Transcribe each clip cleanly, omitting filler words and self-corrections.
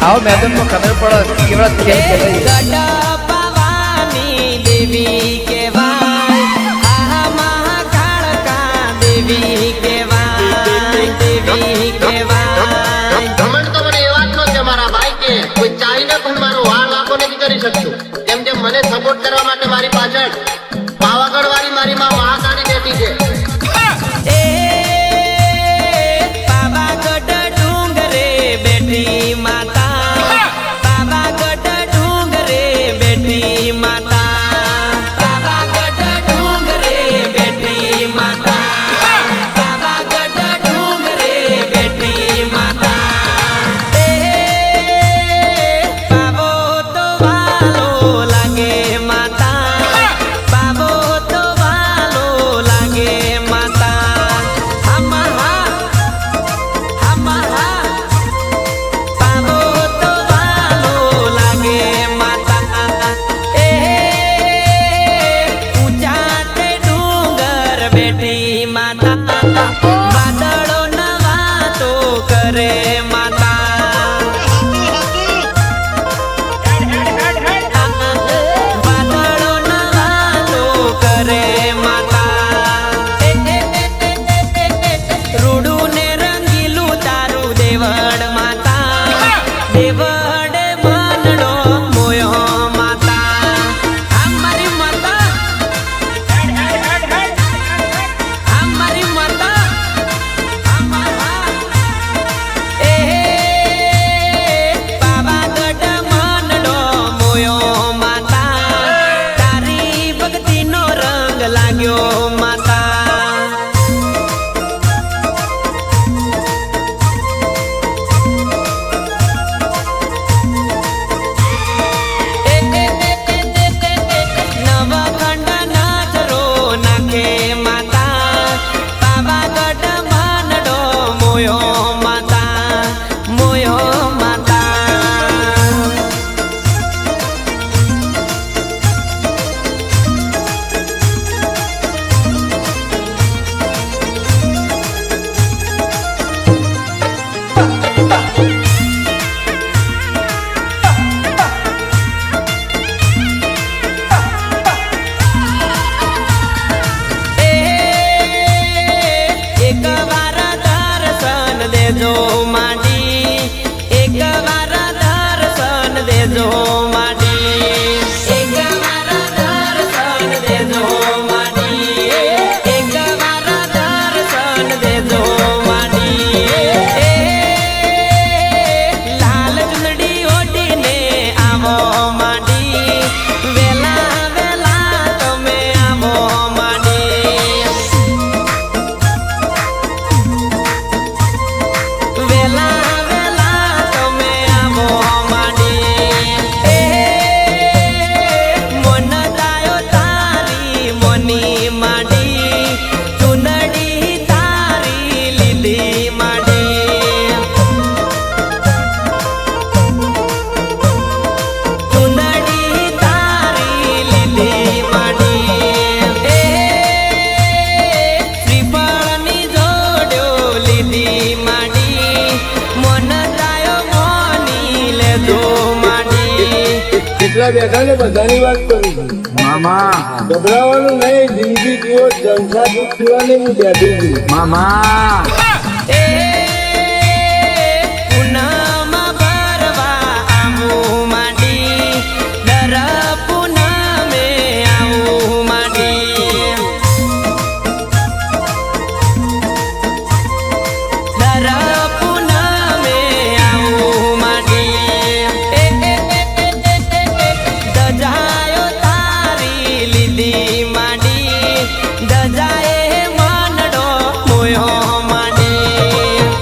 आओ मैदान में खबर पड़ा केवड़ा खेल खेले गडपावानी देवी केवाय आहा महाकाळका देवी केवाय देवी केवाय घमंड तो મને એ વાતનો કે મારા ભાઈ કે કોઈ ચાહીને પણ મારો વાળ લાખો નથી કરી શકતું કેમ કે મને સપોર્ટ કરવા માટે મારી પાછળ પાવાગઢ વાળી મારી માં મહાકાળી બેઠી છે એ પાવાગઢ ડુંગરે બેઠી માતા પાવાગઢ ડુંગરે બેઠી માતા પાવાગઢ ડુંગરે બેઠી માતા પાવાગઢ ડુંગરે બેઠી માતા એ પાવો તો વાલો લાગે માતા પાવો તો વાલો લાગે માતા હમહા હમહા પાવો તો વાલો લાગે માતા એ ઊંચા તે ડુંગર બેઠી માતા વાદળો નવા તો કરે માતા વાદળો નવા તો કરે માતા રૂડું ને રંગીલું તારું દેવડ માતા દેવડ મનડો મોયો માતા અમારી માતા અમારી માતા અમારા એ પાવાગઢ મનડો મોયો માતા તારી ભક્તિનો રંગ લાગ્યો માતા નવખંડ નાચરો નાખે માતા પાવાગઢ મનડો મોયો માતા મોયો માતા એક વાર દર્શન દેજો માડી એક વાર દર્શન દેજો માડી એક વાર દર્શન દેજો માડી એક વાર દર્શન દેજો માડી લાલ ચુંદડી ઓઢીને આવો માડી વેલા વેલા તમે આવો માડી વેલા વેલા તમે આવો માડી એ મન દાયો તારી મોની માડી ચુંદડી તારી લીલી માડી ચુંદડી તારી લીલી માડી એ શ્રીફળની જોડ્યો લીલી માડી મન દાયો મોની લેજો માડી કેટલા બેઠા ને બધાની વાત કરું છું મામા ગભરાવાનું નહીં જિંદગી જીવો જલસા જીવવાની હું બેઠી છું મામા એ પૂનમમાં ભરવા આવું માડી દર પૂનમે આવું માડી દર પૂનમે આવું માડી દજાયો તારી લીલી માડી દજાએ મનડો મોયો માડી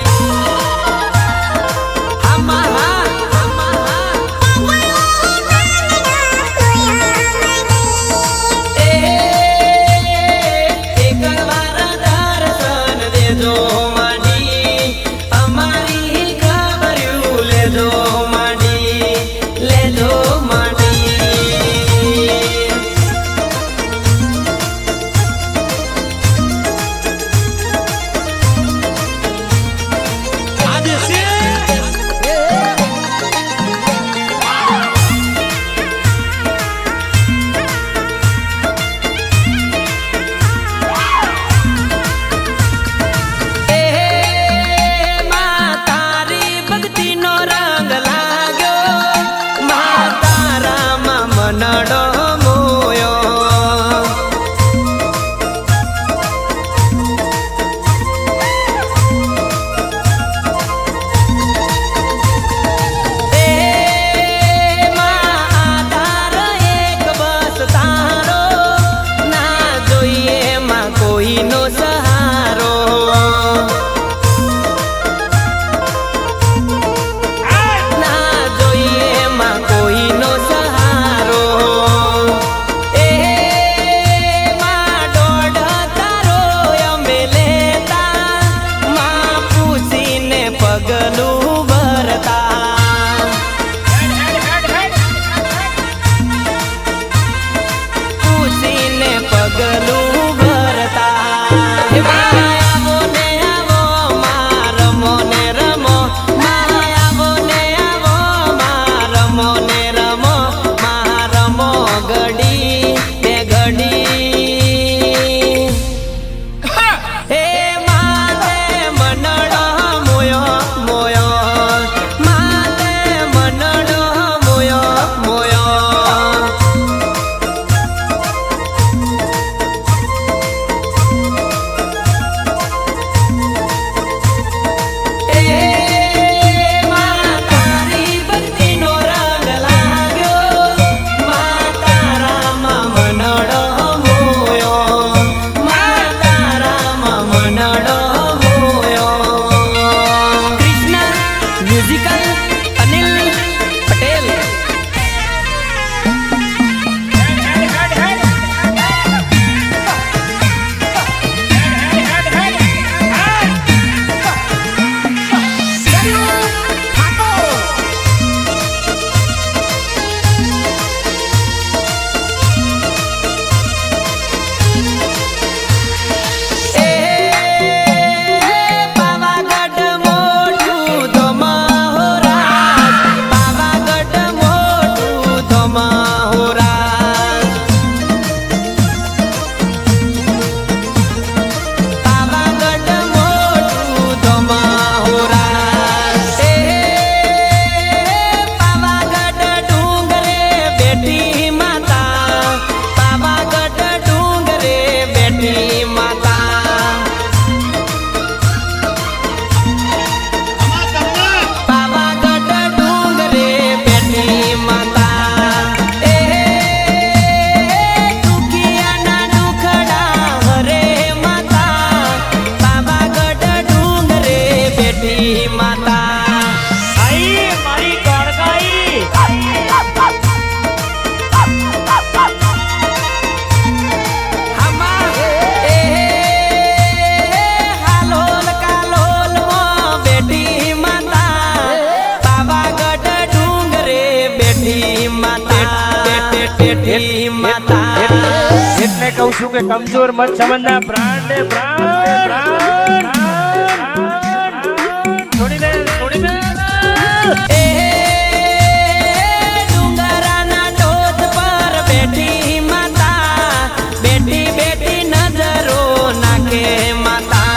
માતા બેઠી માતા એટલે કહું છું કે કમજોર મત સમજના બ્રાન્ડ છોડી દે એ ડુંગરાના ટોચ પર બેઠી માતા બેઠી બેઠી નજરો નાખે માતા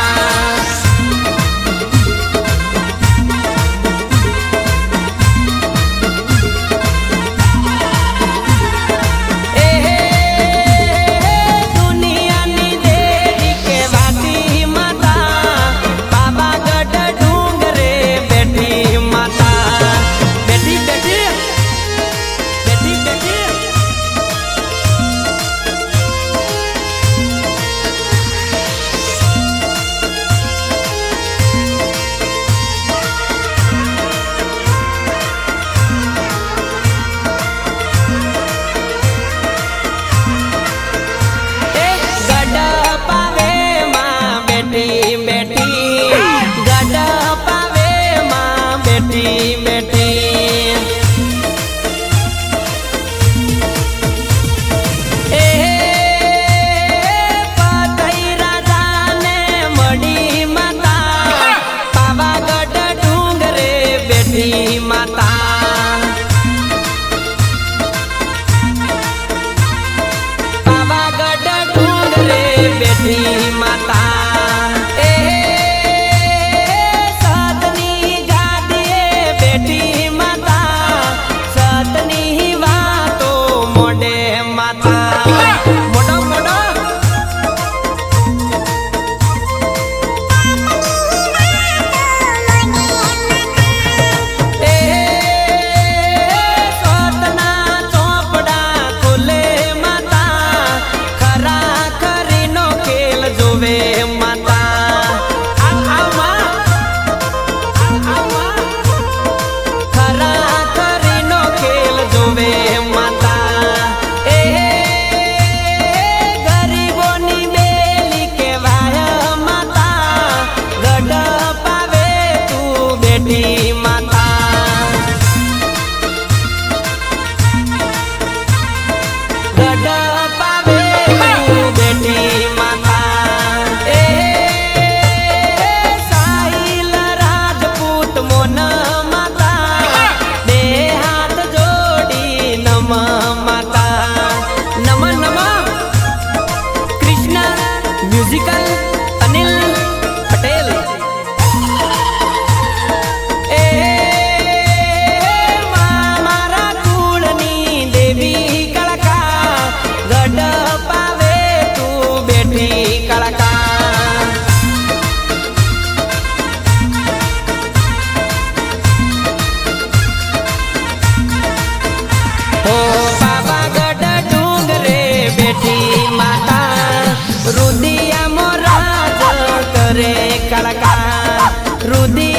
બેઠી માતા એ સતની ગાદીએ બેઠી માતા સતની વાતો મોઢે માતા મોઢો મોઢો એ સતના ચોપડા ખુલે માતા ખરા જોવે માતા ખરા ખરીનો ખેલ જોવે માતા એ ગરીબોની બેલી કેવાય માતા ગઢ પાવે તું બેઠી માતા ગઢ પાવે તું બેઠી મ્યુઝિકલ અનિલ પટેલ એ મારા કુળની દેવી કળકા ગઢ પાવે તું બેઠી કળકા ઓ પાવાગઢ ડુંગરે બેઠી માતા રુદિયા મોરાજ કરે કળકા રુદિયા